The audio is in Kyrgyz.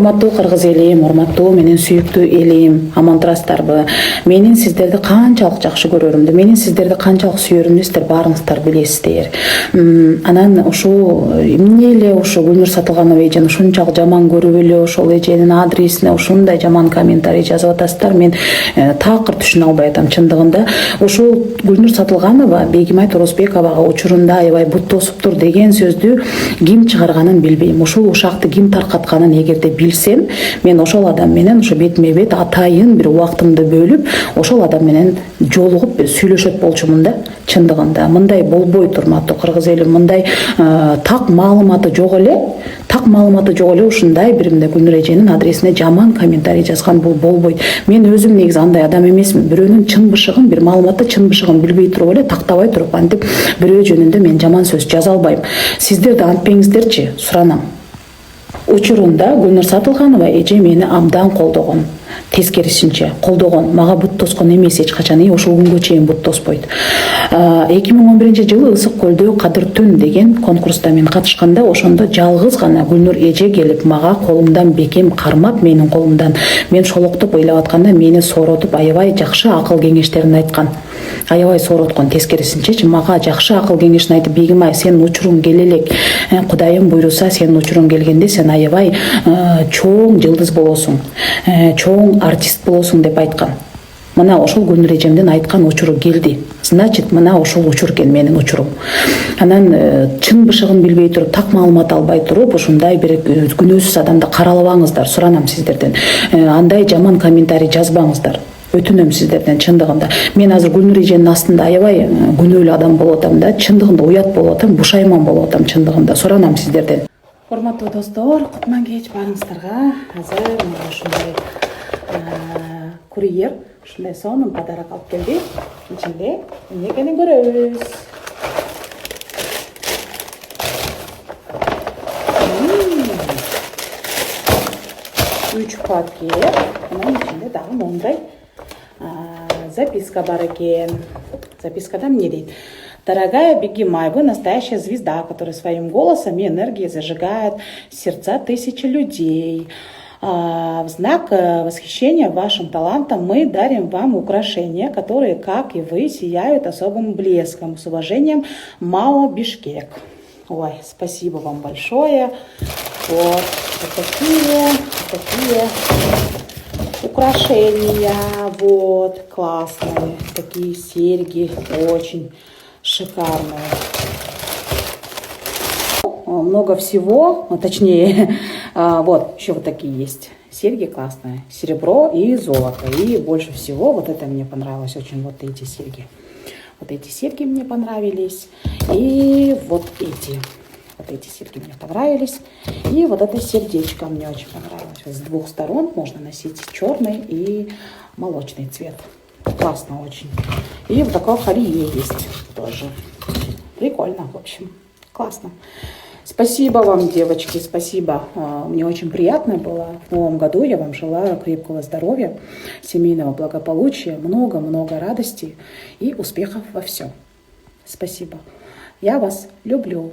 Урматтуу кыргыз элим, урматтуу менин сүйүктүү элим, аман турасыздарбы? Менин сиздерди канчалык жакшы көрөрүмдү, менин сиздерди канчалык сүйөрүмдү сиздер баарыңыздар билесиздер. Анан ушул эмне эле ушу Гүлнур Сатылганова эжени ушунчалык жаман көрүп эле ошол эженин адресине ушундай жаман комментарий жазып атасыздар. Мен такыр түшүнө албай атам чындыгында. Ушул Гүлнур Сатылганова Бегимай Туросбековага учурунда аябай бут тосуптур деген сөздү ким чыгарганын билбейм. Ушул ушакты ким таркатканын эгерде билсем, мен ошол адам менен ошо бетме бет атайын бир убактымды бөлүп, ошол адам менен жолугуп сүйлөшөт болчумун да. Чындыгында мындай болбой турматтуу кыргыз эли, мындай так маалыматы жок эле, ушундай бир мындай Гүлнур эженин адресине жаман комментарий жазган бул болбойт. Мен өзүм негизи андай адам эмесмин. Бирөөнүн чын бышыгын, бир маалыматты чын бышыгын билбей туруп эле, тактабай туруп антип бирөө жөнүндө мен жаман сөз жаза албайм. Сиздер да антпеңиздерчи, суранам. Учурунда Гүлнур Сатылганова эже мени абдан колдогон. Тескерисинче колдогон, мага бут тоскон эмес эч качан, ошол күнгө чейин бут тоспойт. 2011-жылы Ысык көлдө Кадыр түн деген конкурста мен катышканда, ошондо жалгыз гана Гүлнур эже келип мага колумдан бекем кармап, менин колумдан мен шолоктоп ыйлап атканда мени сооротуп аябай жакшы акыл кеңештерин айткан. Аябай соороткон, тескерисинчечи мага жакшы акыл кеңешин айтып, Бегимай, сенин учуруң келе элек, Кудайым буйруса сенин учуруң келгенде сен аябай чоң жылдыз болосуң, чоң артист болосуң деп айткан. Мына ошол Гүлнур эжемдин айткан учуру келди. Значит, мына ошол учур экен менин учурум. Анан чын бышыгын билбей туруп, так маалымат албай туруп, ушундай бир күнөөсүз адамды каралабаңыздар, суранам сиздерден. Андай жаман комментарий жазбаңыздар. Өтүнөм сиздерден чындыгында. Мен азыр Гүлнур эженин астында аябай күнөөлүү адам болуп атам да, чындыгында уят болуп атам, бушайман болуп атам чындыгында. Суранам сиздерден. Урматтуу достор, кутман кеч баарыңыздарга. Азыр мага ушундай курьер ушундай сонун подарок алып келди. Ичинде эмне экенин көрөбүз. 3 пакет. Анын ичинде дагы мондай записка бар экен. Запискада эмне дейт? Дорогая Бегимай, вы настоящая звезда, которая своим голосом и энергией зажигает сердца тысячи людей. В знак восхищения вашим талантом мы дарим вам украшения, которые, как и вы, сияют особым блеском. С уважением, Мао Бишкек. Ой, спасибо вам большое. Вот такие украшения. Вот, классные. Такие серьги, очень шикарные. Много всего, точнее, вот, еще вот такие есть. Серьги классные, серебро и золото. И больше всего, вот это мне понравилось очень, вот эти серьги. Вот эти серьги мне понравились. И вот эти серьги мне понравились. И вот это сердечко мне очень понравилось. Вот с двух сторон можно носить черный и молочный цвет. Классно очень. И вот такое колье есть тоже. Прикольно, в общем. Классно. Спасибо вам, девочки, спасибо. Мне очень приятно было. В новом году я вам желаю крепкого здоровья, семейного благополучия, много-много радости и успехов во всем. Спасибо. Я вас люблю.